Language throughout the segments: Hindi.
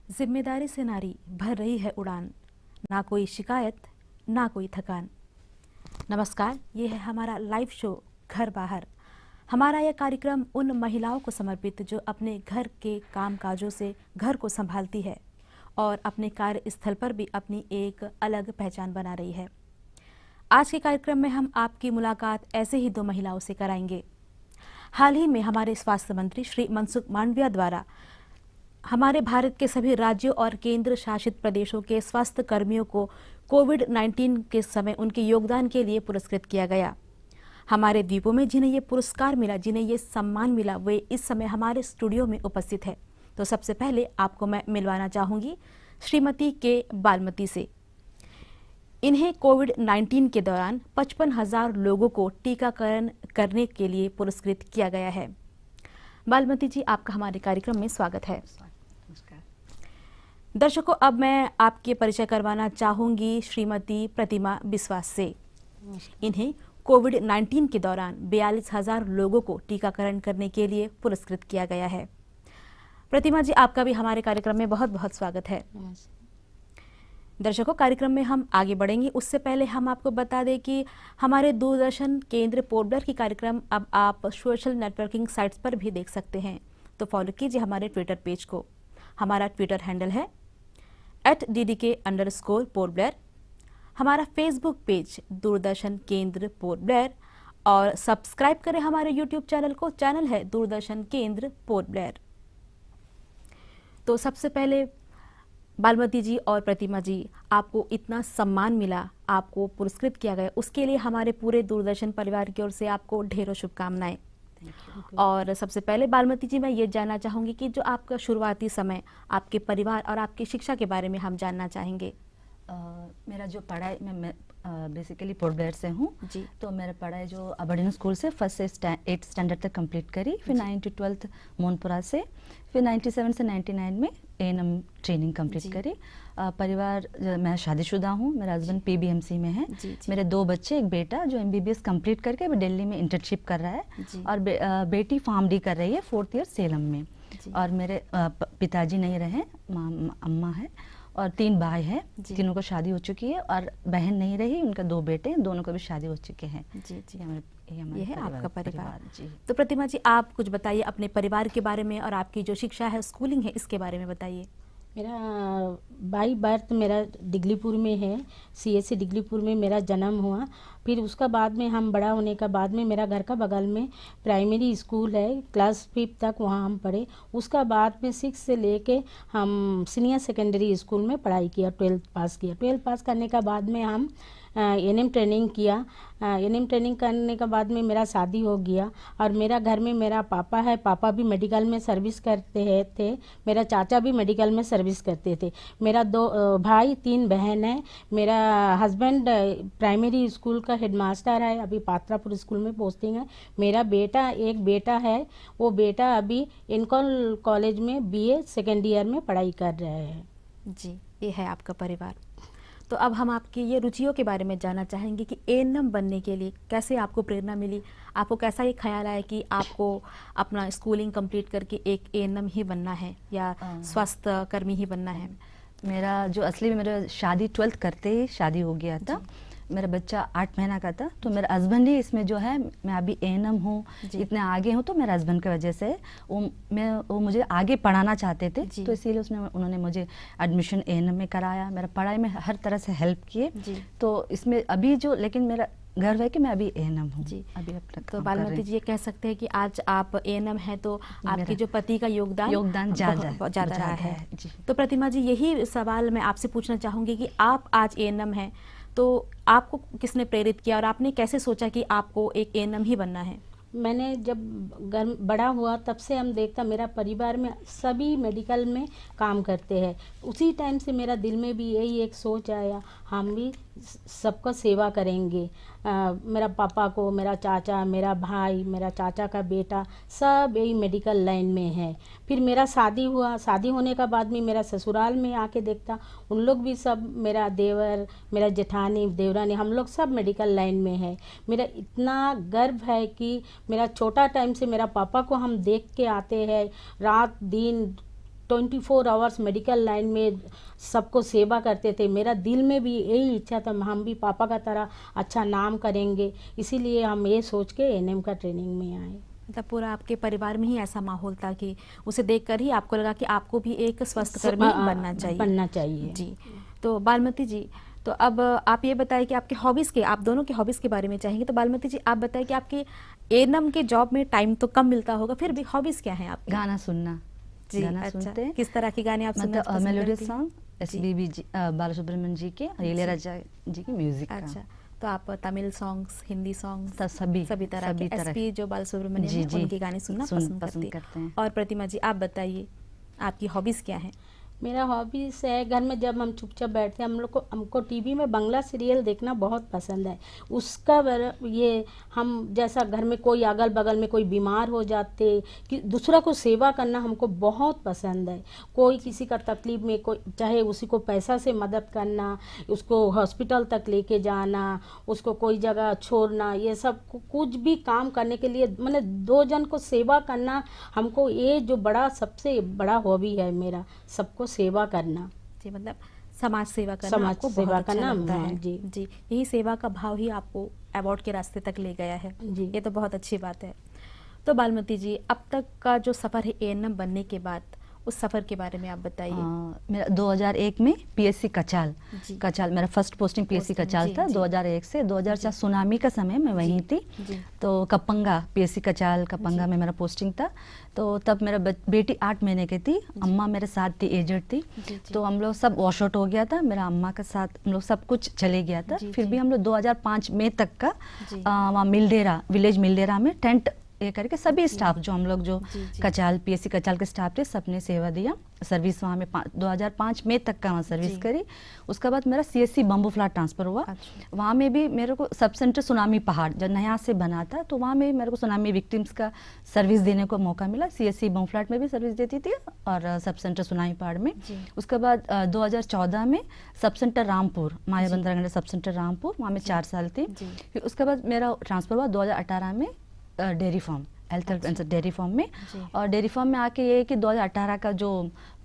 जिम्मेदारी से नारी भर रही है उड़ान, ना कोई शिकायत ना कोई थकान। नमस्कार, ये है हमारा लाइव शो घर बाहर। हमारा यह कार्यक्रम उन महिलाओं को समर्पित जो अपने घर के काम काजों से घर को संभालती है और अपने कार्यस्थल पर भी अपनी एक अलग पहचान बना रही है। आज के कार्यक्रम में हम आपकी मुलाकात ऐसे ही दो महिलाओं से कराएंगे। हाल ही में हमारे स्वास्थ्य मंत्री श्री मनसुख मांडविया द्वारा हमारे भारत के सभी राज्यों और केंद्र शासित प्रदेशों के स्वास्थ्य कर्मियों को कोविड-19 के समय उनके योगदान के लिए पुरस्कृत किया गया। हमारे द्वीपों में जिन्हें ये पुरस्कार मिला, जिन्हें ये सम्मान मिला, वे इस समय हमारे स्टूडियो में उपस्थित है। तो सबसे पहले आपको मैं मिलवाना चाहूँगी श्रीमती के बालमती से। इन्हें कोविड-19 के दौरान 55,000 लोगों को टीकाकरण करने के लिए पुरस्कृत किया गया है। बालमती जी, आपका हमारे कार्यक्रम में स्वागत है। दर्शकों, अब मैं आपके परिचय करवाना चाहूँगी श्रीमती प्रतिमा बिस्वास से। इन्हें कोविड-19 के दौरान 42,000 लोगों को टीकाकरण करने के लिए पुरस्कृत किया गया है। प्रतिमा जी, आपका भी हमारे कार्यक्रम में बहुत बहुत स्वागत है। दर्शकों, कार्यक्रम में हम आगे बढ़ेंगे उससे पहले हम आपको बता दें कि हमारे दूरदर्शन केंद्र पोर्ट ब्लेयर की कार्यक्रम अब आप सोशल नेटवर्किंग साइट्स पर भी देख सकते हैं। तो फॉलो कीजिए हमारे ट्विटर पेज को। हमारा ट्विटर हैंडल है @ddk_पोर्ट ब्लेयर। हमारा Facebook page Doordarshan Kendra Port Blair और सब्सक्राइब करें हमारे यूट्यूब चैनल को। चैनल है दूरदर्शन केंद्र पोर्ट ब्लेयर। तो सबसे पहले बालमती जी और प्रतिमा जी, आपको इतना सम्मान मिला, आपको पुरस्कृत किया गया, उसके लिए हमारे पूरे दूरदर्शन परिवार की ओर से आपको ढेरों शुभकामनाएं। और सबसे पहले बालमती जी, मैं ये जानना चाहूँगी कि जो आपका शुरुआती समय, आपके परिवार और आपकी शिक्षा के बारे में हम जानना चाहेंगे। मेरा जो पढ़ाई, मैं बेसिकली पोर्ट ब्लेयर से हूँ जी। तो मेरा पढ़ाई जो अबरडीन स्कूल से 1st से 8th स्टैंडर्ड तक कंप्लीट करी, फिर 9th to 12th मोनपुरा से, फिर 97 से 99 में A&M ट्रेनिंग कंप्लीट करी। परिवार, मैं शादीशुदा हूँ, मेरा हस्बैंड PBMC में है। मेरे 2 बच्चे, एक बेटा जो MBBS कंप्लीट करके अभी दिल्ली में इंटर्नशिप कर रहा है और बेटी फार्मडी कर रही है 4th ईयर सेलम में। और मेरे पिताजी नहीं रहे, अम्मा है और 3 भाई हैं, तीनों को शादी हो चुकी है और बहन नहीं रही, उनका 2 बेटे हैं, दोनों को भी शादी हो चुके हैं। जी जी, ये है आपका परिवार। जी। तो प्रतिमा जी, आप कुछ बताइए अपने परिवार के बारे में और आपकी जो शिक्षा है, स्कूलिंग है, इसके बारे में बताइए। मेरा बाई बर्थ मेरा डिगलीपुर में है, CSC डिगलीपुर में मेरा जन्म हुआ। फिर उसका बाद में हम बड़ा होने का बाद में मेरा घर का बगल में प्राइमरी स्कूल है, क्लास 5 तक वहाँ हम पढ़े। उसका बाद में 6 से लेके हम सीनियर सेकेंडरी स्कूल में पढ़ाई किया, 12th पास किया। 12th पास करने का बाद में हम A&M ट्रेनिंग किया। A&M ट्रेनिंग करने के बाद में मेरा शादी हो गया और मेरा घर में मेरा पापा है, पापा भी मेडिकल में सर्विस करते थे, मेरा चाचा भी मेडिकल में सर्विस करते थे। मेरा 2 भाई 3 बहन है। मेरा हस्बैंड प्राइमरी स्कूल का हेडमास्टर है, अभी पात्रापुर स्कूल में पोस्टिंग है। मेरा एक बेटा है, वो बेटा अभी इनकॉल कॉलेज में BA सेकेंड ईयर में पढ़ाई कर रहे हैं। जी, ये है आपका परिवार। तो अब हम आपकी ये रुचियों के बारे में जानना चाहेंगे कि A&M बनने के लिए कैसे आपको प्रेरणा मिली, आपको कैसा ये ख्याल आया कि आपको अपना स्कूलिंग कंप्लीट करके एक A&M ही बनना है या स्वास्थ्य कर्मी ही बनना है? मेरा जो असली में मेरा शादी 12th करते ही शादी हो गया था। मेरा बच्चा 8 महीना का था। तो मेरा हस्बैंड ही इसमें जो है, मैं अभी A&M हूँ, इतने आगे हूँ, तो मेरे हस्बैंड की वजह से वो मुझे आगे पढ़ाना चाहते थे, तो इसीलिए उन्होंने मुझे एडमिशन A&M में कराया, मेरा पढ़ाई में हर तरह से हेल्प किए। तो इसमें अभी जो, लेकिन मेरा गर्व है कि मैं अभी A&M हूँ जी। अभी अब तक। तो बालमती जी, ये कह सकते हैं कि आज आप A&M हैं तो आपके जो पति का योगदान ज़्यादा रहा है। तो प्रतिमा जी, यही सवाल मैं आपसे पूछना चाहूँगी कि आप आज A&M हैं, तो आपको किसने प्रेरित किया और आपने कैसे सोचा कि आपको एक A&M ही बनना है? मैंने जब बड़ा हुआ तब से हम देखता, मेरा परिवार में सभी मेडिकल में काम करते हैं। उसी टाइम से मेरा दिल में भी यही एक सोच आया, हम भी सबका सेवा करेंगे। मेरा पापा को, मेरा चाचा, मेरा भाई, मेरा चाचा का बेटा, सब यही मेडिकल लाइन में है। फिर मेरा शादी हुआ, शादी होने का बाद में मेरा ससुराल में आके देखता, उन लोग भी सब, मेरा देवर, मेरा जेठानी, देवरानी, हम लोग सब मेडिकल लाइन में है। मेरा इतना गर्व है कि मेरा छोटा टाइम से मेरा पापा को हम देख के आते हैं, रात दिन 24 आवर्स मेडिकल लाइन में सबको सेवा करते थे। मेरा दिल में भी यही इच्छा था, हम भी पापा का तरह अच्छा नाम करेंगे, इसीलिए हम ये सोच के एएनएम का ट्रेनिंग में आए। मतलब पूरा आपके परिवार में ही ऐसा माहौल था कि उसे देखकर ही आपको लगा कि आपको भी एक स्वस्थ कर्मी बनना चाहिए। जी, तो बालमती जी, तो अब आप ये बताइए कि आपके हॉबीज़ के, आप दोनों के हॉबीज़ के बारे में चाहेंगे। तो बालमती जी आप बताइए कि आपके एएनएम के जॉब में टाइम तो कम मिलता होगा, फिर भी हॉबीज़ क्या हैं आपकी? गाना सुनना। जी, गाना अच्छा, सुनते हैं। किस तरह के गाने आप सुनना मतलब पसंद मेलोडियस करती हैं? सॉन्ग, एसपीबी जी, बालासुब्रमण्यम जी के, इलैयाराजा जी की म्यूजिक का। अच्छा, तो आप तमिल सॉन्ग्स, हिंदी सॉन्ग्स, सभी तरह के एसपी जो बालासुब्रमण्यम जी, हैं, जी, उनके गाने सुनना पसंद करते हैं। और प्रतिमा जी आप बताइए आपकी हॉबीज़ क्या हैं? मेरा हॉबीज़ है, घर में जब हम चुपचाप बैठते हैं, हमको टीवी में बंगला सीरियल देखना बहुत पसंद है। उसका ये हम जैसा घर में कोई अगल बगल में कोई बीमार हो जाते कि दूसरा को सेवा करना हमको बहुत पसंद है। कोई किसी का तकलीफ में, कोई चाहे उसी को पैसा से मदद करना, उसको हॉस्पिटल तक लेके जाना, उसको कोई जगह छोड़ना, ये सब कुछ भी काम करने के लिए मैंने 2 जन को सेवा करना, हमको ये जो बड़ा सबसे बड़ा हॉबी है मेरा, सबको सेवा करना। जी, मतलब समाज सेवा करना समाज आपको सेवा बहुत अच्छा करना, लगता है। जी। जी, यही सेवा का भाव ही आपको अवार्ड के रास्ते तक ले गया है। जी। ये तो बहुत अच्छी बात है। तो बालमती जी अब तक का जो सफ़र है एएनएम बनने के बाद, उस सफ़र के बारे में आप बताइए। मेरा 2001 में पीएससी कचाल मेरा फर्स्ट पोस्टिंग पीएससी कचाल था। 2001 से 2004 सुनामी का समय मैं वहीं थी। तो कपंगा, पीएससी कचाल कपंगा में मेरा पोस्टिंग था। तो तब मेरा बेटी 8 महीने की थी, अम्मा मेरे साथ थी, एजड थी। तो हम लोग सब वॉश आउट हो गया था, मेरा अम्मा के साथ हम लोग सब कुछ चले गया था। फिर भी हम लोग 2005 मई तक का वहाँ मिलडेरा, विलेज मिलडेरा में टेंट ये करके सभी स्टाफ जो हम लोग जो कचाल, पीएससी कचाल के स्टाफ थे, सबने सेवा दिया। सर्विस वहाँ में 2005 मई तक का वहाँ सर्विस करी। उसके बाद मेरा सीएससी बम्बू फ्लैट ट्रांसफ़र हुआ। वहाँ में भी मेरे को सब सेंटर सुनामी पहाड़ जब नया से बना था, तो वहाँ में मेरे को सुनामी विक्टिम्स का सर्विस देने को मौका मिला। सीएससी बम्बू फ्लैट में भी सर्विस देती थी और सब सेंटर सुनामी पहाड़ में। उसके बाद 2014 में सब सेंटर रामपुर, माया बंदरगंडा सब सेंटर रामपुर, वहाँ में 4 साल थी। फिर उसके बाद मेरा ट्रांसफ़र हुआ 2018 में dairy farm, health and dairy farm में। और डेयरी फार्म में आके ये कि 2018 का जो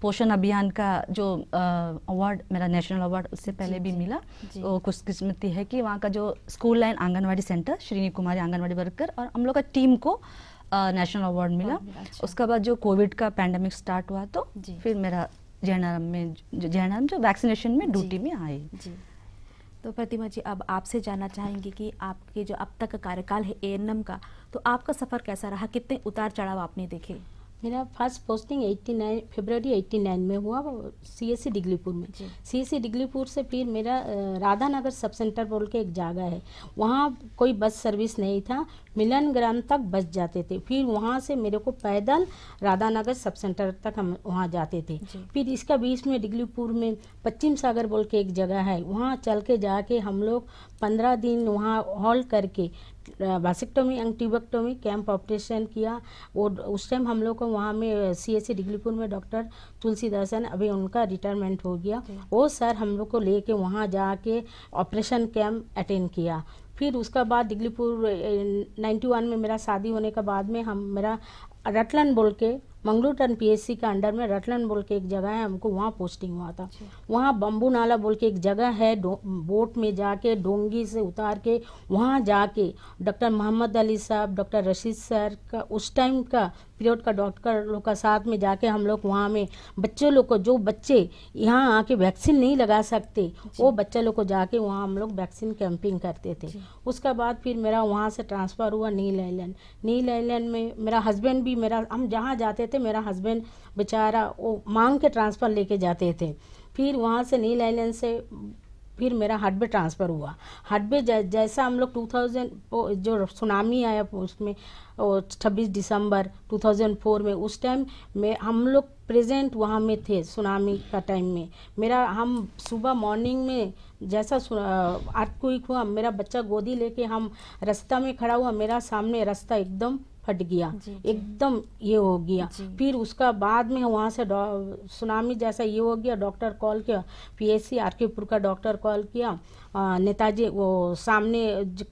पोषण अभियान का जो अवार्ड, मेरा नेशनल अवार्ड उससे पहले भी मिला। तो खुशकिस्मती है कि वहाँ का जो school line anganwadi centre, Srini Kumari anganwadi worker और हम लोग का टीम को नेशनल अवार्ड मिला। उसके बाद जो कोविड का पैंडमिक स्टार्ट हुआ, तो फिर मेरा जयनाराम जो वैक्सीनेशन में ड्यूटी में आई। तो प्रतिमा जी अब आपसे जानना चाहेंगे कि आपके जो अब तक का कार्यकाल है एएनएम का, तो आपका सफ़र कैसा रहा, कितने उतार चढ़ाव आपने देखे? मेरा फर्स्ट पोस्टिंग 89 फरवरी 89 में हुआ सीएससी डिगलीपुर में। सीएससी डिगलीपुर से फिर मेरा राधानगर सब सेंटर बोल के एक जगह है, वहाँ कोई बस सर्विस नहीं था, मिलन ग्राम तक बस जाते थे। फिर वहाँ से मेरे को पैदल राधानगर सब सेंटर तक हम वहाँ जाते थे। फिर इसका बीच में डिगलीपुर में पश्चिम सागर बोल के एक जगह है, वहाँ चल के जाके हम लोग 15 दिन वहाँ हॉल्ट करके वासेक्टोमी एंटीबैक्टोमी कैंप ऑपरेशन किया। वो उस टाइम हम लोग को वहाँ में सीएससी डिगलीपुर में डॉक्टर तुलसीदासन, अभी उनका रिटायरमेंट हो गया, वो सर हम लोग को लेके वहाँ जाके ऑपरेशन कैंप अटेंड किया। फिर उसका बाद डिगलीपुर 91 में मेरा शादी होने के बाद में हम मेरा रटलन बोल के मंगलूरटन पीएससी का अंडर में रटलन बोल के एक जगह है, हमको वहाँ पोस्टिंग हुआ था। वहाँ बम्बू नाला बोल के एक जगह है, बोट में जाके डोंगी से उतार के वहाँ जाके डॉक्टर मोहम्मद अली साहब, डॉक्टर रशीद सर का उस टाइम का पीरियड का डॉक्टर लोग का साथ में जाके हम लोग वहाँ में बच्चों लोग को, जो बच्चे यहाँ आके वैक्सीन नहीं लगा सकते, वो बच्चे लोग को जाके वहाँ हम लोग वैक्सीन कैंपिंग करते थे। उसका बाद फिर मेरा वहाँ से ट्रांसफ़र हुआ नील आइलैंड में। मेरा हस्बैंड भी, मेरा हम जहाँ जाते थे मेरा हस्बैंड बेचारा वो मांग के ट्रांसफ़र लेके जाते थे। फिर वहाँ से नील आइलैंड से फिर मेरा हडबे ट्रांसफ़र हुआ। हडबे जैसा हम लोग 2000 जो सुनामी आया उसमें 26 दिसंबर 2004 में, उस टाइम में हम लोग प्रेजेंट वहाँ में थे सुनामी का टाइम में। मेरा हम सुबह मॉर्निंग में जैसा अर्थक्वेक हुआ, मेरा बच्चा गोदी लेके हम रास्ता में खड़ा हुआ, मेरा सामने रास्ता एकदम फट गया, जी, जी। एकदम ये हो गया। जी। फिर उसका बाद में वहाँ से सुनामी जैसा ये हो गया, डॉक्टर कॉल किया, पीएचसी आरकेपुर का डॉक्टर कॉल किया, नेताजी वो सामने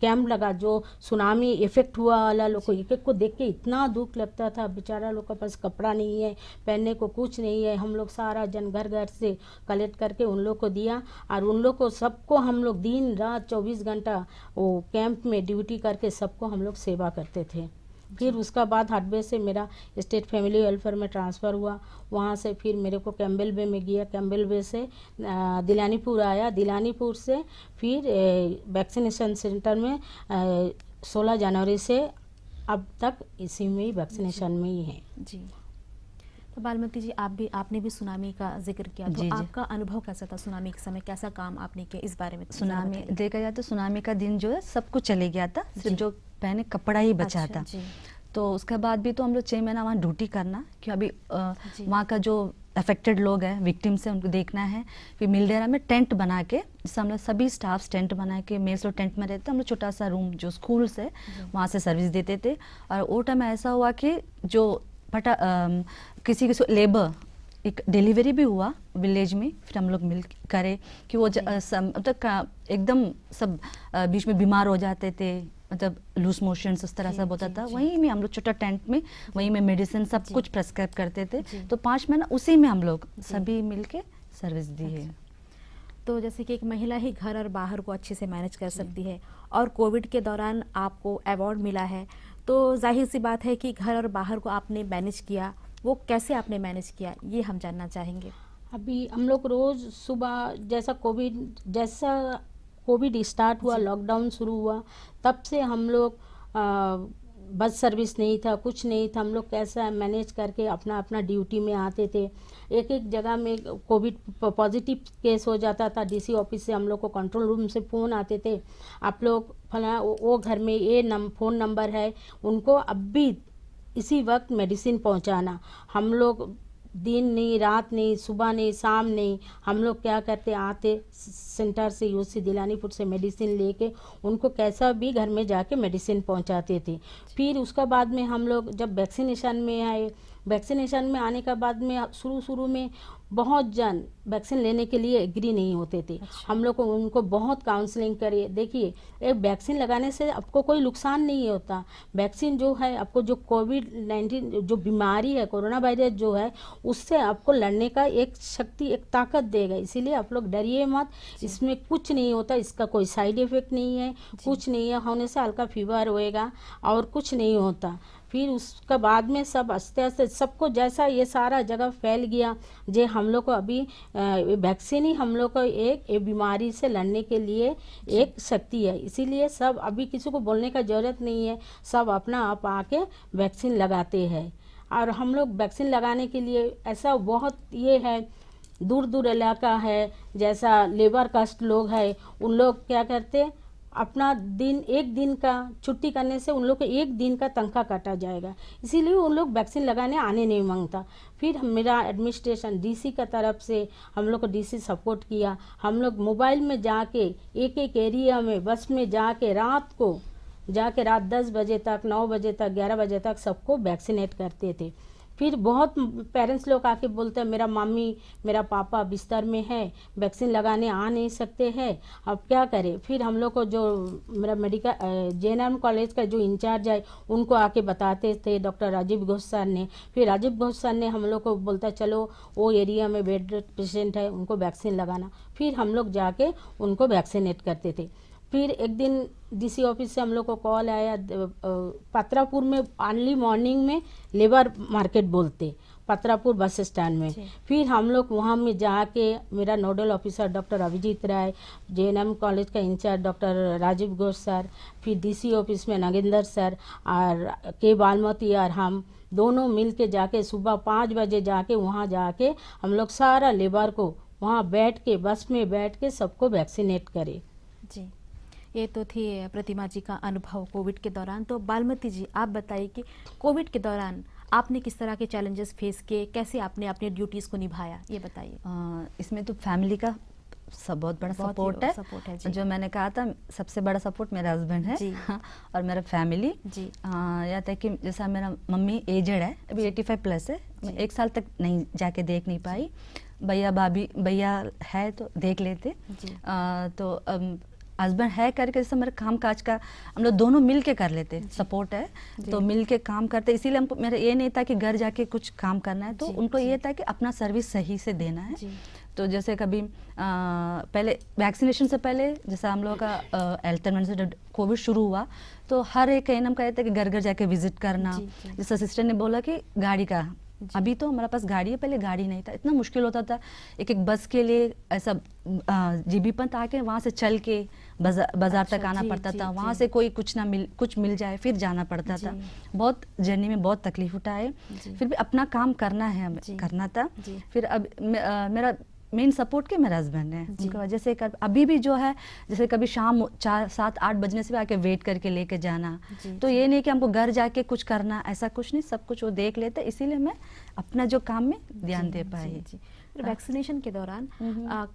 कैंप लगा, जो सुनामी इफेक्ट हुआ वाला लोग को एक एक को देख के इतना दुख लगता था। बेचारा लोग के पास कपड़ा नहीं है, पहनने को कुछ नहीं है। हम लोग सारा जन घर घर से कलेक्ट करके उन लोग को दिया, और उन लोग को सबको हम लोग दिन रात 24 घंटा वो कैंप में ड्यूटी करके सबको हम लोग सेवा करते थे। फिर उसका बाद हार्डवे से मेरा स्टेट फैमिली वेलफेयर में ट्रांसफ़र हुआ। वहाँ से फिर मेरे को कैम्बेल बे में गया, कैम्बेल बे से दिलानीपुर आया, दिलानीपुर से फिर वैक्सीनेशन सेंटर में 16 जनवरी से अब तक इसी में ही वैक्सीनेशन में ही है। जी। तो बालमती जी, आपने भी सुनामी का जिक्र किया, तो जी, जी। आपका अनुभव कैसा था सुनामी के समय, कैसा काम आपने किया, इस बारे में थोड़ा सुनामी बताइए। देखा जाए तो सुनामी का दिन जो है सब कुछ चले गया था, जी। सिर्फ जो पहने कपड़ा ही बचा अच्छा, था। जी। तो उसके बाद भी तो हम लोग 6 महीना वहाँ ड्यूटी करना, कि अभी जी। वहाँ का जो अफेक्टेड लोग हैं, विक्टिम्स हैं, उनको देखना है। फिर मिलडेरा में टेंट बना के, जैसे हम लोग सभी स्टाफ्स टेंट बना के, मेल्स लोग टेंट में रहते, हम लोग छोटा सा रूम जो स्कूल से वहाँ से सर्विस देते थे। और वो टाइम ऐसा हुआ कि जो किसी लेबर एक डिलीवरी भी हुआ विलेज में, फिर हम लोग मिल करे कि वो एकदम सब बीच में बीमार हो जाते थे, मतलब लूज मोशंस उस तरह जी, सब होता जी, था। जी। वहीं में हम लोग छोटा टेंट में, वहीं में मेडिसिन सब जी। कुछ प्रेस्क्राइब करते थे। जी। तो 5 महीना उसी में हम लोग जी। सभी मिलके सर्विस दी है। तो जैसे कि एक महिला ही घर और बाहर को अच्छे से मैनेज कर सकती है, और कोविड के दौरान आपको अवार्ड मिला है, तो जाहिर सी बात है कि घर और बाहर को आपने मैनेज किया। वो कैसे आपने मैनेज किया, ये हम जानना चाहेंगे। अभी हम लोग रोज़ सुबह जैसा कोविड स्टार्ट हुआ, जी। लॉकडाउन शुरू हुआ, तब से हम लोग बस सर्विस नहीं था, कुछ नहीं था। हम लोग कैसा मैनेज करके अपना अपना ड्यूटी में आते थे। एक एक जगह में कोविड पॉजिटिव केस हो जाता था, डीसी ऑफिस से हम लोग को कंट्रोल रूम से फ़ोन आते थे, आप लोग फला वो घर में ये फ़ोन नंबर है, उनको अब भी इसी वक्त मेडिसिन पहुंचाना। हम लोग दिन नहीं, रात नहीं, सुबह नहीं, शाम नहीं, हम लोग क्या करते, आते सेंटर से, यूसी दिलानीपुर से मेडिसिन लेके उनको कैसा भी घर में जाके मेडिसिन पहुंचाते थे। फिर उसका बाद में हम लोग जब वैक्सीनेशन में आए, वैक्सीनेशन में आने का बाद में शुरू में बहुत जन वैक्सीन लेने के लिए एग्री नहीं होते थे। हम लोग को उनको बहुत काउंसलिंग करिए। देखिए, एक वैक्सीन लगाने से आपको कोई नुकसान नहीं होता। वैक्सीन जो है, आपको जो कोविड-19 जो बीमारी है, कोरोना वायरस जो है, उससे आपको लड़ने का एक शक्ति, एक ताकत देगा। इसीलिए आप लोग डरिए मत, इसमें कुछ नहीं होता, इसका कोई साइड इफेक्ट नहीं है, कुछ नहीं है, होने से हल्का फीवर होएगा और कुछ नहीं होता। फिर उसका बाद में सब आस्ते आस्ते सबको जैसा ये सारा जगह फैल गया, जे हम लोग को अभी वैक्सीन ही हम लोग को एक बीमारी से लड़ने के लिए एक शक्ति है। इसीलिए सब अभी किसी को बोलने का ज़रूरत नहीं है, सब अपना आप आके वैक्सीन लगाते हैं। और हम लोग वैक्सीन लगाने के लिए ऐसा बहुत ये है, दूर दूर इलाका है, जैसा लेबर कास्ट लोग है, उन लोग क्या करते, अपना एक दिन का छुट्टी करने से उन लोग को एक दिन का तनख्वाह काटा जाएगा, इसीलिए उन लोग वैक्सीन लगाने आने नहीं मांगता। फिर मेरा एडमिनिस्ट्रेशन डीसी का तरफ से हम लोग को डीसी सपोर्ट किया। हम लोग मोबाइल में जाके एक एक एरिया में बस में जाके रात 10 बजे तक, 9 बजे तक, 11 बजे तक सबको वैक्सीनेट करते थे। फिर बहुत पेरेंट्स लोग आके बोलते हैं, मेरा मम्मी मेरा पापा बिस्तर में है, वैक्सीन लगाने आ नहीं सकते हैं, अब क्या करें। फिर हम लोग को जो मेरा मेडिकल जेएनएम कॉलेज का जो इंचार्ज है, उनको आके बताते थे डॉक्टर राजीव घोष सर ने। फिर राजीव घोष सर ने हम लोग को बोलता, चलो वो एरिया में बेड पेशेंट है, उनको वैक्सीन लगाना। फिर हम लोग जाके उनको वैक्सीनेट करते थे। फिर एक दिन डीसी ऑफिस से हम लोग को कॉल आया, पत्रापुर में अर्ली मॉर्निंग में लेबर मार्केट बोलते, पत्रापुर बस स्टैंड में। फिर हम लोग वहाँ में जाके, मेरा nodal officer doctor Abhijit Rai, JNM college का incharge doctor Rajiv Ghosh sir, फिर डीसी ऑफिस में नागेंद्र सर और के बालमती और हम दोनों मिल के जाके सुबह 5 बजे जाके वहाँ जाके हम लोग सारा लेबर को वहाँ बैठ के, बस में बैठ के सबको वैक्सीनेट करे। जी, ये तो थी प्रतिमा जी का अनुभव कोविड के दौरान। तो बालमती जी, आप बताइए कि कोविड के दौरान आपने किस तरह के चैलेंजेस फेस किए, कैसे आपने अपने ड्यूटीज़ को निभाया, ये बताइए। इसमें तो फैमिली का सब बहुत बड़ा बहुत ही सपोर्ट है है। जी। जो मैंने कहा था सबसे बड़ा सपोर्ट मेरा हस्बैंड है जी। और मेरा फैमिली जी। या तक कि जैसा मेरा मम्मी एजेड है, अभी 85 प्लस है, मैं 1 साल तक नहीं जाके देख नहीं पाई। भैया है तो देख लेते। जी। तो हस्बैंड है करके जैसे मेरे काम काज का हम लोग दोनों मिल के कर लेते, सपोर्ट है तो मिल के काम करते। इसीलिए हमको मेरा ये नहीं था कि घर जाके कुछ काम करना है, तो जी, उनको जी। ये था कि अपना सर्विस सही से देना है। जी। तो जैसे कभी पहले वैक्सीनेशन से पहले जैसा हम लोगों का हेल्थ से कोविड शुरू हुआ तो हर एक एएनएम का कहते हैं कि घर घर जाके विजिट करना। जी, जी। जैसे सिस्टर ने बोला कि गाड़ी का, अभी तो हमारे पास गाड़ी है, पहले गाड़ी नहीं था, इतना मुश्किल होता था एक एक बस के लिए। ऐसा जीबी पंत आके वहाँ से चल के बाजार तक आना जी, पड़ता जी, था, वहाँ जी। से कोई कुछ मिल जाए फिर जाना पड़ता था। जी। बहुत जर्नी में बहुत तकलीफ उठाए, जी। फिर भी अपना काम करना है हमें, जी। करना था। जी। फिर अब मेरा मेन सपोर्ट के मेरा हस्बैंड है, जी। उनकी वजह से अभी भी जो है जैसे कभी शाम 4, 7, 8 बजने से भी आके वेट करके लेके जाना। जी, तो जी। ये नहीं कि हमको घर जाके कुछ करना, ऐसा कुछ नहीं, सब कुछ वो देख लेते, इसीलिए मैं अपना जो काम में ध्यान दे पाई। जी, जी। फिर वैक्सीनेशन के दौरान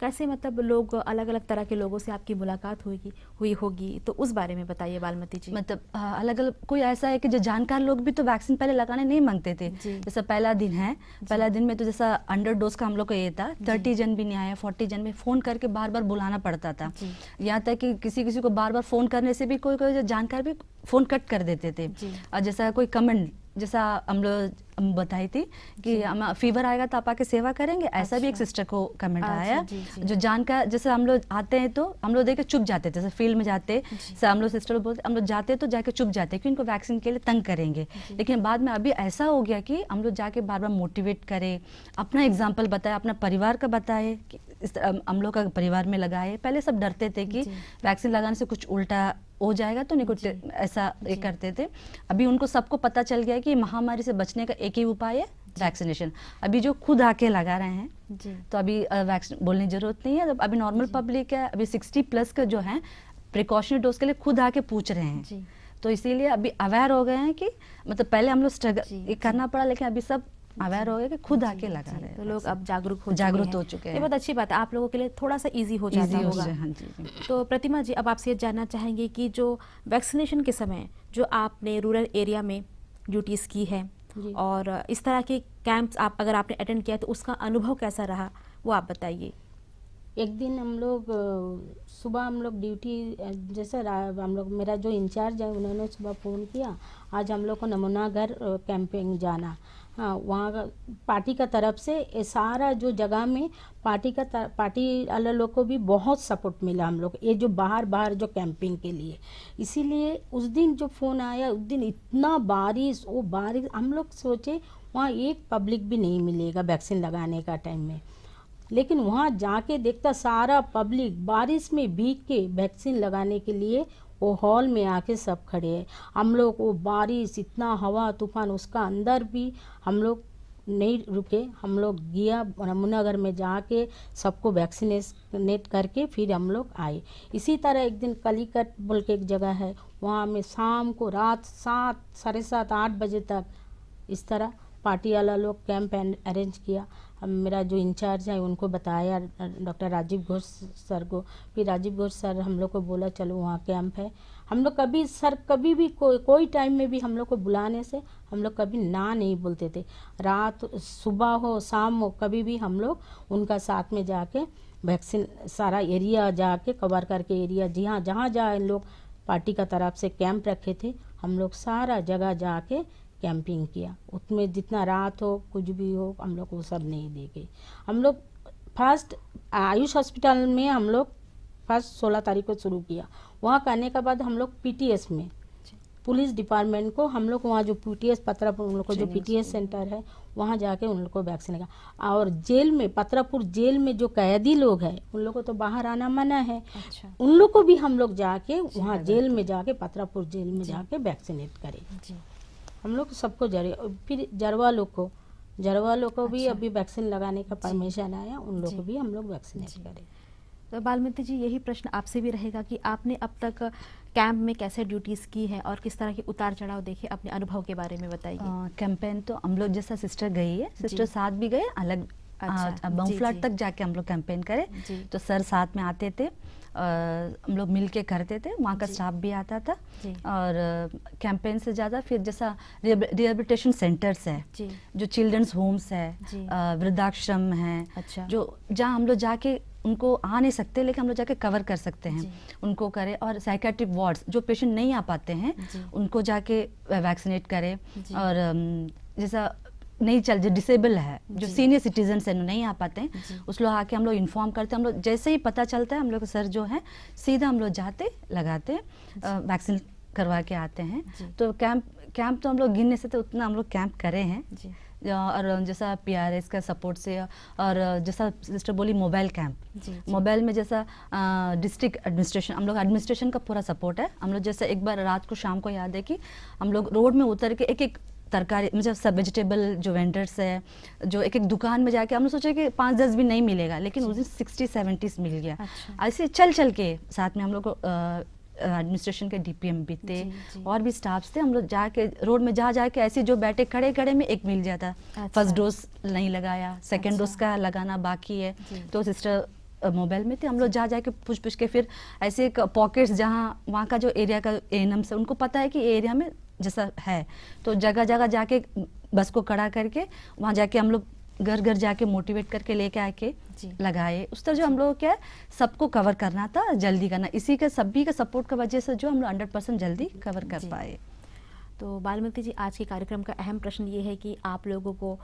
कैसे मतलब लोग अलग अलग तरह के लोगों से आपकी मुलाकात हुई होगी, तो उस बारे में बताइए बालमती जी। मतलब अलग अलग कोई ऐसा है कि जो जानकार लोग भी तो वैक्सीन पहले लगाने नहीं मांगते थे। जी। जैसा पहला दिन है, पहला दिन में तो जैसा अंडर डोज का हम लोग को ये था, 30 जन भी नहीं आया, 40 जन में फ़ोन करके बार बार बुलाना पड़ता था। जी। यहाँ तक कि किसी को बार बार फ़ोन करने से भी कोई जो जानकार भी फ़ोन कट कर देते थे। जी। और जैसा कोई कमेंट जैसा हम बताई थी कि हम फीवर आएगा तो आप आके सेवा करेंगे, ऐसा भी एक अच्छा। सिस्टर को कमेंट अच्छा, आया। जी, जी। जो जानकार जैसे हम लोग आते हैं तो हम लोग देख के चुप जाते थे, जैसे फील्ड में जाते जैसे हम लोग सिस्टर बोलते हम लोग जाते तो जाके चुप जाते कि इनको वैक्सीन के लिए तंग करेंगे। लेकिन बाद में अभी ऐसा हो गया कि हम लोग जाके बार बार मोटिवेट करें, अपना एग्जाम्पल बताए, अपना परिवार का बताए कि हम लोग का परिवार में लगाए। पहले सब डरते थे कि वैक्सीन लगाने से कुछ उल्टा हो जाएगा तो नहीं, कुछ ऐसा ये करते थे। अभी उनको सबको पता चल गया कि महामारी से बचने का एक ही उपाय है वैक्सीनेशन। अभी जो खुद आके लगा रहे हैं जी। तो अभी वैक्सीन बोलने की जरूरत नहीं है। अभी नॉर्मल पब्लिक है, अभी 60+ का जो है प्रिकॉशनरी डोज के लिए खुद आके पूछ रहे हैं। जी। तो इसीलिए अभी अवेयर हो गए हैं कि मतलब पहले हम लोग जी, स्ट्रगल करना पड़ा, लेकिन अभी सब अवेयर हो गए कि खुद आके लगा रहे हैं। तो लोग अब जागरूक हो चुके हैं। ये बहुत अच्छी बात है, आप लोगों के लिए थोड़ा सा इजी हो जाता होगा। हाँ जी। तो प्रतिमा जी, अब आपसे ये जानना चाहेंगे कि जो वैक्सीनेशन के समय जो आपने रूरल एरिया में ड्यूटीज़ की है और इस तरह के कैंप्स अगर आपने अटेंड किया तो उसका अनुभव कैसा रहा, वो आप बताइए। एक दिन हम लोग सुबह हम लोग ड्यूटी जैसे हम लोग मेरा जो इंचार्ज है उन्होंने सुबह फ़ोन किया, आज हम लोग को नमूना घर कैंपिंग जाना। हाँ, वहाँ पार्टी का तरफ से ये सारा जो जगह में पार्टी वाले लोग को भी बहुत सपोर्ट मिला हम लोग, ये जो बाहर जो कैंपिंग के लिए। इसीलिए उस दिन जो फ़ोन आया उस दिन इतना बारिश, वो बारिश हम लोग सोचे वहाँ एक पब्लिक भी नहीं मिलेगा वैक्सीन लगाने का टाइम में, लेकिन वहाँ जाके देखता सारा पब्लिक बारिश में भीग के वैक्सीन लगाने के लिए वो हॉल में आके सब खड़े हैं। हम लोग वो बारिश इतना हवा तूफान उसका अंदर भी हम लोग नहीं रुके, हम लोग गया नमूनागर में जाके सबको वैक्सीनेट करके फिर हम लोग आए। इसी तरह एक दिन कलीकट बोल के एक जगह है, वहाँ में शाम को रात 7, साढ़े 7, 8 बजे तक इस तरह पार्टी वाला लोग कैंप अरेंज किया। मेरा जो इंचार्ज है उनको बताया डॉक्टर राजीव घोष सर को, फिर राजीव घोष सर हम लोग को बोला चलो वहाँ कैंप है। हम लोग कभी भी कोई टाइम में भी हम लोग को बुलाने से हम लोग कभी ना नहीं बोलते थे। रात सुबह हो शाम हो कभी भी हम लोग उनका साथ में जाके वैक्सीन सारा एरिया जाके कवर करके एरिया जहाँ लोग पार्टी का तरफ से कैंप रखे थे हम लोग सारा जगह जाके कैंपिंग किया। उसमें जितना रात हो कुछ भी हो हम लोग वो सब नहीं देखे। हम लोग फर्स्ट आयुष हॉस्पिटल में हम लोग फर्स्ट 16 तारीख को शुरू किया। वहाँ करने के बाद हम लोग पीटीएस में पुलिस डिपार्टमेंट को हम लोग वहाँ जो पीटीएस पतरापुर उन लोग को जो पीटीएस सेंटर है वहाँ जाके उन लोग को वैक्सीन लगा। और जेल में पतरापुर जेल में जो कैदी लोग हैं उन लोग को तो बाहर आना मना है। अच्छा। उन लोग को भी हम लोग जाके वहाँ जेल में जाके पतरापुर जेल में जाके वैक्सीनेट करें। हम लोग सबको फिर जरवा लोग को भी अभी वैक्सीन लगाने का परमिशन आया, उन लोग को भी हम लोग वैक्सीनेट करें। तो बालमती जी, यही प्रश्न आपसे भी रहेगा कि आपने अब तक कैंप में कैसे ड्यूटीज़ की है और किस तरह के उतार चढ़ाव देखे, अपने अनुभव के बारे में बताइए। कैंपेन तो हम लोग जैसा सिस्टर गई है, सिस्टर साथ भी गए, अलग अच्छा, बमफ्लाट जी। तक जाके हम लोग कैंपेन करे। जी। तो सर साथ में आते थे, हम लोग मिल के करते थे, वहाँ का जी। स्टाफ भी आता था। जी। और कैंपेन से ज़्यादा फिर जैसा रिहेबिलिटेशन सेंटर्स है, जी। जो चिल्ड्रंस होम्स है, जी। वृद्धाश्रम है, अच्छा। जो जहाँ हम लोग जाके उनको आ नहीं सकते लेकिन हम लोग जाके कवर कर सकते हैं, जी। उनको करें। और साइकेट्रिक वार्ड्स जो पेशेंट नहीं आ पाते हैं जी। उनको जाके वैक्सीनेट करें। जी। और जैसा नहीं चल, जो डिसेबल है, जो जी। सीनियर सिटीजन्स हैं, नहीं आ पाते हैं, जी। उस लोग आके हम लोग इन्फॉर्म करते हैं। हम लोग जैसे ही पता चलता है हम लोग सर जो है सीधा हम लोग जाते लगाते वैक्सीन करवा के आते हैं। जी। तो कैंप तो हम लोग गिनने से तो उतना हम लोग कैंप करे हैं। जी। और जैसा PRS का सपोर्ट से, और जैसा सिस्टर बोली मोबाइल कैंप, जी। जी। मोबाइल में जैसा डिस्ट्रिक्ट एडमिनिस्ट्रेशन, हम लोग एडमिनिस्ट्रेशन का पूरा सपोर्ट है। हम लोग जैसे एक बार रात को शाम को याद है कि हम लोग रोड में उतर के एक एक तरकारी, मतलब सब वेजिटेबल जो वेंडर्स है, जो एक एक दुकान में जाके हम लोग सोचे कि 5-10 भी नहीं मिलेगा, लेकिन उस दिन 60-70 मिल गया। अच्छा। ऐसे चल के साथ में हम लोग एडमिनिस्ट्रेशन के DPM भी थे, जी, जी। और भी स्टाफ्स थे। हम लोग जाके रोड में जाके ऐसे जो बैठे खड़े में एक मिल जाता। अच्छा। फर्स्ट डोज नहीं लगाया, सेकेंड डोज अच्छा। का लगाना बाकी है, जी। तो सिस्टर मोबाइल में थे। हम लोग जाके पूछ के फिर ऐसे पॉकेट्स जहाँ वहाँ का जो एरिया का ANMs है उनको पता है कि एरिया में जैसा है, तो जगह जगह जाके बस को खड़ा करके वहाँ जाके हम लोग घर जाके मोटिवेट करके लेके आके जी। लगाए। उस तरह जो हम लोग क्या है सबको कवर करना था, जल्दी करना, इसी का सभी का सपोर्ट की वजह से जो हम लोग 100% जल्दी कवर कर जी। पाए। तो बालमती जी, आज के कार्यक्रम का अहम प्रश्न ये है कि आप लोगों को,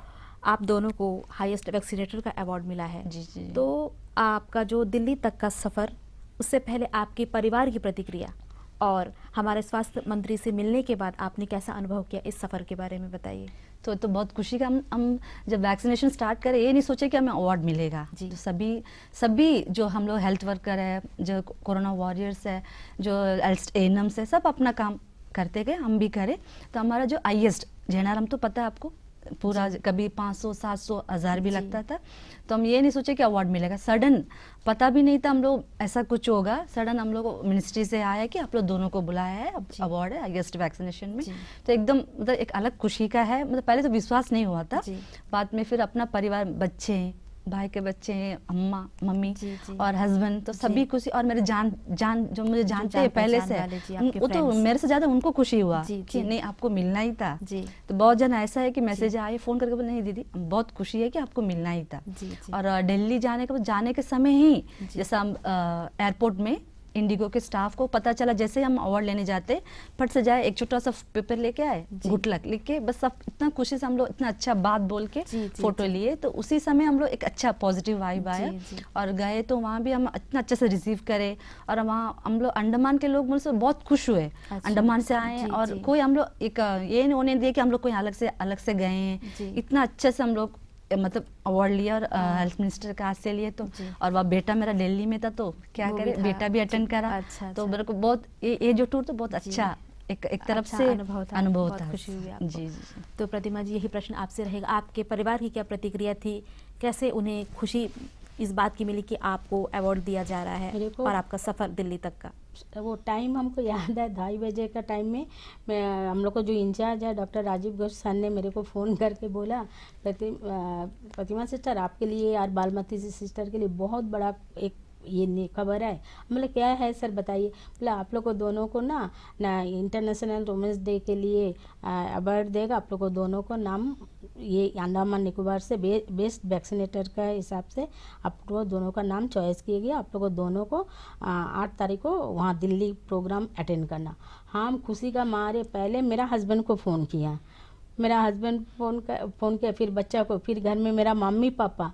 आप दोनों को हाईएस्ट वैक्सीनेटर का अवार्ड मिला है। जी जी। तो आपका जो दिल्ली तक का सफ़र, उससे पहले आपके परिवार की प्रतिक्रिया और हमारे स्वास्थ्य मंत्री से मिलने के बाद आपने कैसा अनुभव किया, इस सफ़र के बारे में बताइए। तो बहुत खुशी का, हम जब वैक्सीनेशन स्टार्ट करें ये नहीं सोचे कि हमें अवार्ड मिलेगा। जी। तो सभी जो हम लोग हेल्थ वर्कर है, जो कोरोना वॉरियर्स है, जो ANMs है, सब अपना काम करते गए, हम भी करें। तो हमारा जो हाईएस्ट जेएनआरएम तो पता है आपको, पूरा कभी 500, 700, 1000 भी जी। लगता था। तो हम ये नहीं सोचे कि अवार्ड मिलेगा, सडन पता भी नहीं था हम लोग ऐसा कुछ होगा। सडन हम लोग को मिनिस्ट्री से आया कि आप लोग दोनों को बुलाया है, जी। अवार्ड है हाईएस्ट वैक्सीनेशन में। जी। तो एकदम मतलब एक अलग खुशी का है। मतलब पहले तो विश्वास नहीं हुआ था, जी। बाद में फिर अपना परिवार, बच्चे, भाई के बच्चे, अम्मा, मम्मी जी, जी। और हस्बैंड, तो सभी खुशी। और मेरे जान जो मुझे जानते हैं पहले पहचान से, वाले जी, आपके वो तो friends। मेरे से ज़्यादा उनको खुशी हुआ जी, कि जी। नहीं आपको मिलना ही था। जी। तो बहुत जन ऐसा है कि मैसेज आए, फ़ोन करके बोले नहीं दीदी बहुत खुशी है कि आपको मिलना ही था। जी, जी। और दिल्ली जाने के समय ही जी। जैसा हम एयरपोर्ट में इंडिगो के स्टाफ को पता चला, जैसे हम अवार्ड लेने जाते फट से जाए, एक छोटा सा पेपर लेके आए, जी। गुड लक लिख के, बस सब इतना खुशी से हम लोग इतना अच्छा बात बोल के जी, जी, फोटो जी। लिए। तो उसी समय हम लोग एक अच्छा पॉजिटिव वाइब आया। जी, जी। और गए तो वहाँ भी हम इतना अच्छे से रिसीव करे। और वहाँ हम लोग अंडमान के लोग मुझसे बहुत खुश हुए। अच्छा। अंडमान से आए, जी, और जी। कोई हम लोग एक ये नहीं होने दिए कि हम लोग कोई अलग से गए जी। हैं। इतना अच्छे से हम लोग मतलब अवार्ड लिया, और हेल्थ मिनिस्टर का हाथ से लिए। तो जी। और वह बेटा मेरा दिल्ली में था, तो क्या वो भी करे, था। बेटा भी अटेंड जी। करा। अच्छा, तो अच्छा। मेरे को बहुत ये जो टूर तो बहुत जी। अच्छा एक तरफ अच्छा से अनुभव था, अनुभव बहुत था। खुशी हुई आपको। जी जी। तो प्रतिमा जी, यही प्रश्न आपसे रहेगा, आपके परिवार की क्या प्रतिक्रिया थी, कैसे उन्हें खुशी इस बात की मिली कि आपको अवार्ड दिया जा रहा है, मेरे को- और आपका सफ़र दिल्ली तक का? वो टाइम हमको याद है, 2:30 बजे का टाइम में हम लोग को जो इंचार्ज है डॉक्टर राजीव घोष सर ने मेरे को फ़ोन करके बोला, प्रतिमा सिस्टर आपके लिए और बालमती सिस्टर के लिए बहुत बड़ा एक ये खबर है। बोले क्या है सर बताइए। बोला आप लोग को दोनों को ना इंटरनेशनल वुमेंस डे के लिए अवार्ड देगा, आप लोग को दोनों को नाम ये अंडमान निकोबार से बेस्ट वैक्सीनेटर का हिसाब से आप लोग दोनों का नाम चॉइस किया गया। आप लोग को दोनों को 8 तारीख को वहाँ दिल्ली प्रोग्राम अटेंड करना। हम खुशी का मारे पहले मेरा हस्बैंड को फ़ोन किया, मेरा हस्बैंड फ़ोन किया, फिर बच्चा को, फिर घर में मेरा मम्मी पापा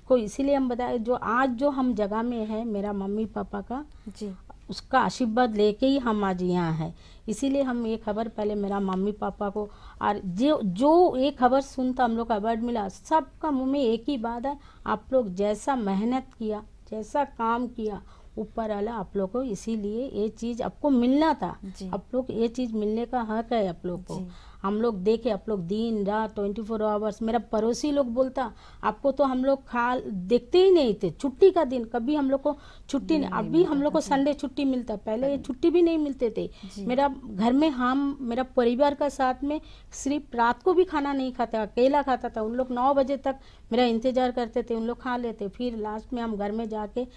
को इसीलिए हम बताए जो आज जो हम जगह में है मेरा मम्मी पापा का जी। उसका आशीर्वाद लेके ही हम आज यहाँ हैं। इसीलिए हम ये खबर पहले मेरा मम्मी पापा को, और जो ये खबर सुनता हम लोग का अवार्ड मिला, सबका मुंह में एक ही बात है, आप लोग जैसा मेहनत किया, जैसा काम किया, ऊपर वाला आप लोग को इसीलिए ये चीज़ आपको मिलना था। जी। आप लोग ये चीज़ मिलने का हक है आप लोग को। जी। हम लोग देखे, आप लोग दिन रात 24 आवर्स, मेरा पड़ोसी लोग बोलता आपको तो हम लोग खा देखते ही नहीं थे, छुट्टी का दिन कभी हम लोग को छुट्टी नहीं, अभी हम लोग को संडे छुट्टी मिलता, पहले ये छुट्टी भी नहीं मिलते थे। मेरा घर में हम मेरा परिवार का साथ में सिर्फ रात को भी खाना नहीं खाता, अकेला खाता था। उन लोग 9 बजे तक मेरा इंतजार करते थे, उन लोग खा लेते, फिर लास्ट में हम घर में जाके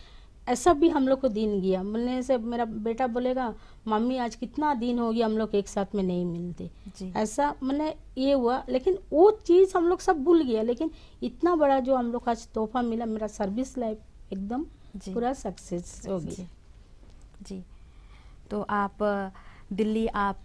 ऐसा भी हम लोग को दिन गया मिलने से। मेरा बेटा बोलेगा मम्मी आज कितना दिन हो गया हम लोग एक साथ में नहीं मिलते, ऐसा मैंने ये हुआ। लेकिन वो चीज़ हम लोग सब भूल गया, लेकिन इतना बड़ा जो हम लोग आज तोहफा मिला, मेरा सर्विस लाइफ एकदम पूरा सक्सेस हो गया। जी, तो आप दिल्ली आप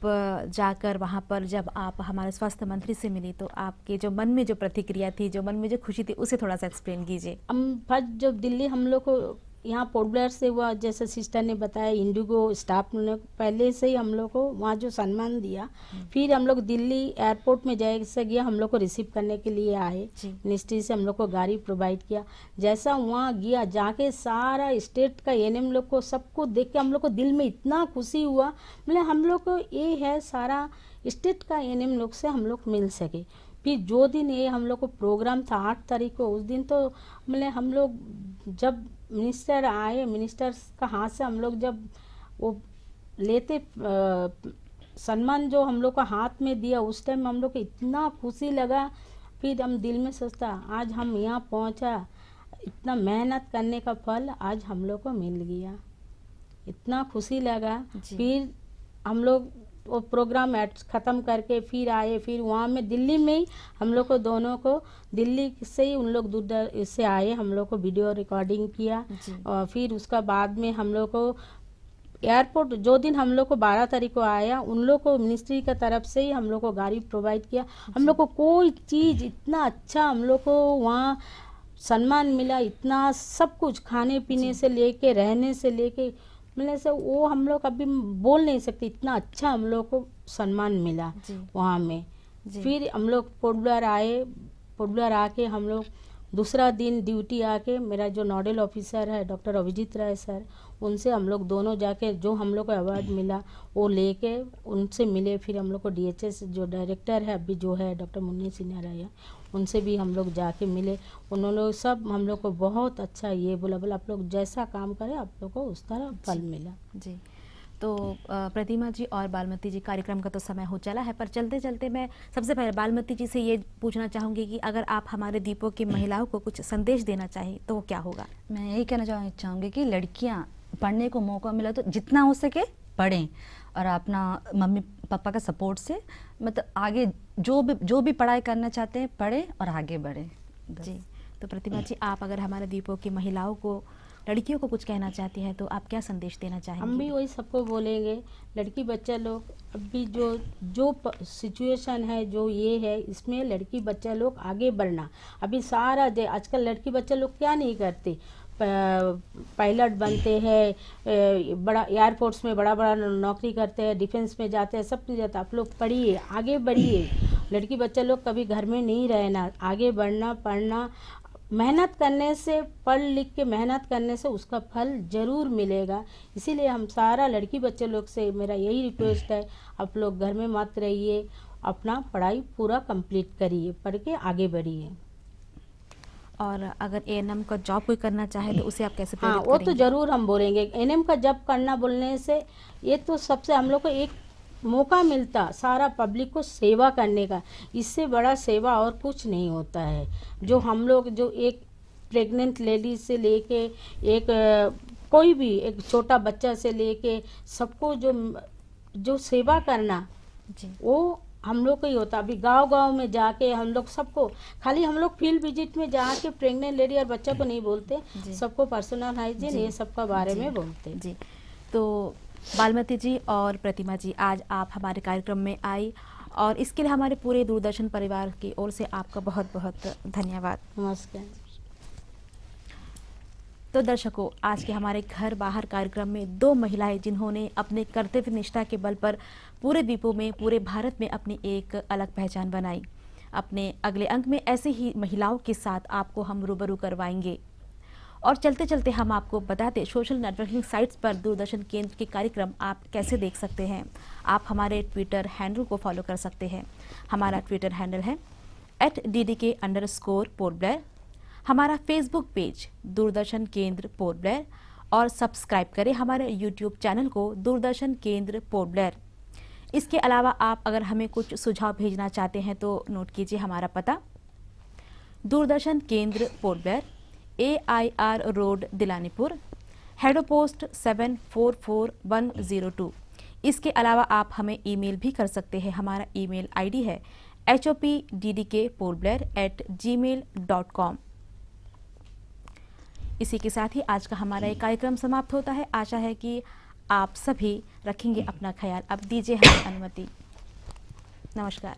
जाकर वहाँ पर जब आप हमारे स्वास्थ्य मंत्री से मिली तो आपके जो मन में जो प्रतिक्रिया थी, जो मन में जो खुशी थी, उसे थोड़ा सा एक्सप्लेन कीजिए। हम फर्स्ट जब दिल्ली हम लोग को यहाँ पोर्ट ब्लेयर से हुआ, जैसे सिस्टर ने बताया, इंडिगो स्टाफ ने पहले से ही हम लोग को वहाँ जो सम्मान दिया, फिर हम लोग दिल्ली एयरपोर्ट में जैसे गया हम लोग को रिसीव करने के लिए आए, मिनिस्ट्री से हम लोग को गाड़ी प्रोवाइड किया। जैसा वहाँ गया जाके सारा स्टेट का एनएम लोग को सबको देख के हम लोग को दिल में इतना खुशी हुआ, मतलब हम लोग को ये है सारा स्टेट का एनएम लोग से हम लोग मिल सके। फिर जो दिन ये हम लोग को प्रोग्राम था 8 तारीख को, उस दिन तो मतलब हम लोग जब मिनिस्टर आए, मिनिस्टर का हाथ से हम लोग जब वो लेते सम्मान जो हम लोग को हाथ में दिया, उस टाइम हम लोग को इतना खुशी लगा। फिर हम दिल में सोचता आज हम यहाँ पहुँचा, इतना मेहनत करने का फल आज हम लोग को मिल गया, इतना खुशी लगा। फिर हम लोग वो प्रोग्राम ख़त्म करके फिर आए, फिर वहाँ में दिल्ली में ही हम लोग को दोनों को दिल्ली से ही उन लोग दूर से आए, हम लोग को वीडियो रिकॉर्डिंग किया। और फिर उसका बाद में हम लोग को एयरपोर्ट जो दिन हम लोग को 12 तारीख को आया, उन लोग को मिनिस्ट्री का तरफ से ही हम लोग को गाड़ी प्रोवाइड किया। हम लोग को कोई चीज़ इतना अच्छा हम लोग को वहाँ सम्मान मिला, इतना सब कुछ खाने पीने से लेके रहने से लेके मिलने से वो हम लोग अभी बोल नहीं सकते, इतना अच्छा हम लोग को सम्मान मिला वहाँ में। फिर हम लोग पोर्ट ब्लेयर आए, पोर्ट ब्लेयर आके हम लोग दूसरा दिन ड्यूटी आके मेरा जो नोडल ऑफिसर है डॉक्टर अभिजीत राय सर, उनसे हम लोग दोनों जाके जो हम लोग को अवार्ड मिला वो लेके उनसे मिले। फिर हम लोग को डीएचएस जो डायरेक्टर है अभी जो है डॉक्टर मुन्नी सिन्हा राय, उनसे भी हम लोग जाके मिले। उन्होंने सब हम लोग को बहुत अच्छा ये बोला आप लोग जैसा काम करें आप लोग को उस तरह फल मिला। जी, तो प्रतिमा जी और बालमती जी, कार्यक्रम का तो समय हो चला है, पर चलते चलते मैं सबसे पहले बालमती जी से ये पूछना चाहूँगी कि अगर आप हमारे दीपों की महिलाओं को कुछ संदेश देना चाहें तो वो क्या होगा? मैं यही कहना चाहूँगी कि लड़कियाँ पढ़ने को मौका मिला तो जितना हो सके पढ़ें, और अपना मम्मी पापा का सपोर्ट से मतलब आगे जो भी पढ़ाई करना चाहते हैं पढ़ें और आगे बढ़ें। जी, तो प्रतिमा जी आप अगर हमारे दीपों की महिलाओं को, लड़कियों को कुछ कहना चाहती हैं तो आप क्या संदेश देना चाहेंगे? हम भी वही सबको बोलेंगे, लड़की बच्चा लोग अभी जो सिचुएशन है जो ये है, इसमें लड़की बच्चा लोग आगे बढ़ना। अभी सारा आजकल लड़की बच्चा लोग क्या नहीं करते, पायलट बनते हैं, बड़ा एयरफोर्स में बड़ा नौकरी करते हैं, डिफेंस में जाते हैं, सब कुछ जाता है। आप लोग पढ़िए, आगे बढ़िए, लड़की बच्चा लोग कभी घर में नहीं रहना, आगे बढ़ना, पढ़ना, मेहनत करने से, पढ़ लिख के मेहनत करने से उसका फल ज़रूर मिलेगा। इसीलिए हम सारा लड़की बच्चे लोग से मेरा यही रिक्वेस्ट है, आप लोग घर में मत रहिए, अपना पढ़ाई पूरा कंप्लीट करिए, पढ़ के आगे बढ़िए। और अगर एएनएम का जॉब कोई करना चाहे तो उसे आप कैसे प्रेरित वो करेंगे? तो ज़रूर हम बोलेंगे, एएनएम का जॉब करना बोलने से ये तो सबसे हम लोग को एक मौका मिलता सारा पब्लिक को सेवा करने का, इससे बड़ा सेवा और कुछ नहीं होता है। जो हम लोग जो एक प्रेग्नेंट लेडीज से लेके एक कोई भी एक छोटा बच्चा से लेके सबको जो सेवा करना जी, वो हम लोग को ही होता। अभी गांव-गांव में जाके हम लोग सबको, खाली हम लोग फील्ड विजिट में जाके प्रेग्नेंट लेडी और बच्चा को नहीं बोलते, सबको पर्सनल हाइजीन ये सब का बारे में बोलते। जी, तो बालमती जी और प्रतिमा जी आज आप हमारे कार्यक्रम में आई और इसके लिए हमारे पूरे दूरदर्शन परिवार की ओर से आपका बहुत बहुत धन्यवाद। नमस्कार। तो दर्शकों, आज के हमारे घर बाहर कार्यक्रम में 2 महिलाएं जिन्होंने अपने कर्तव्य निष्ठा के बल पर पूरे द्वीपों में, पूरे भारत में अपनी एक अलग पहचान बनाई। अपने अगले अंक में ऐसे ही महिलाओं के साथ आपको हम रूबरू करवाएंगे। और चलते चलते हम आपको बताते सोशल नेटवर्किंग साइट्स पर दूरदर्शन केंद्र के कार्यक्रम आप कैसे देख सकते हैं। आप हमारे ट्विटर हैंडल को फॉलो कर सकते हैं। हमारा ट्विटर हैंडल है @ddk_पोर्ट ब्लेयर। हमारा Facebook page Doordarshan Kendra Port Blair और सब्सक्राइब करें हमारे यूट्यूब चैनल को दूरदर्शन केंद्र पोर्ट ब्लेयर। इसके अलावा आप अगर हमें कुछ सुझाव भेजना चाहते हैं तो नोट कीजिए हमारा पता, Doordarshan Kendra Port Blair, AIR road Dilanipur, Haddo post 744102। इसके अलावा आप हमें ईमेल भी कर सकते हैं। हमारा ईमेल आईडी है hopddkportblair@gmail.com। इसी के साथ ही आज का हमारा ये कार्यक्रम समाप्त होता है। आशा है कि आप सभी रखेंगे अपना ख्याल। अब दीजिए हमें अनुमति। नमस्कार।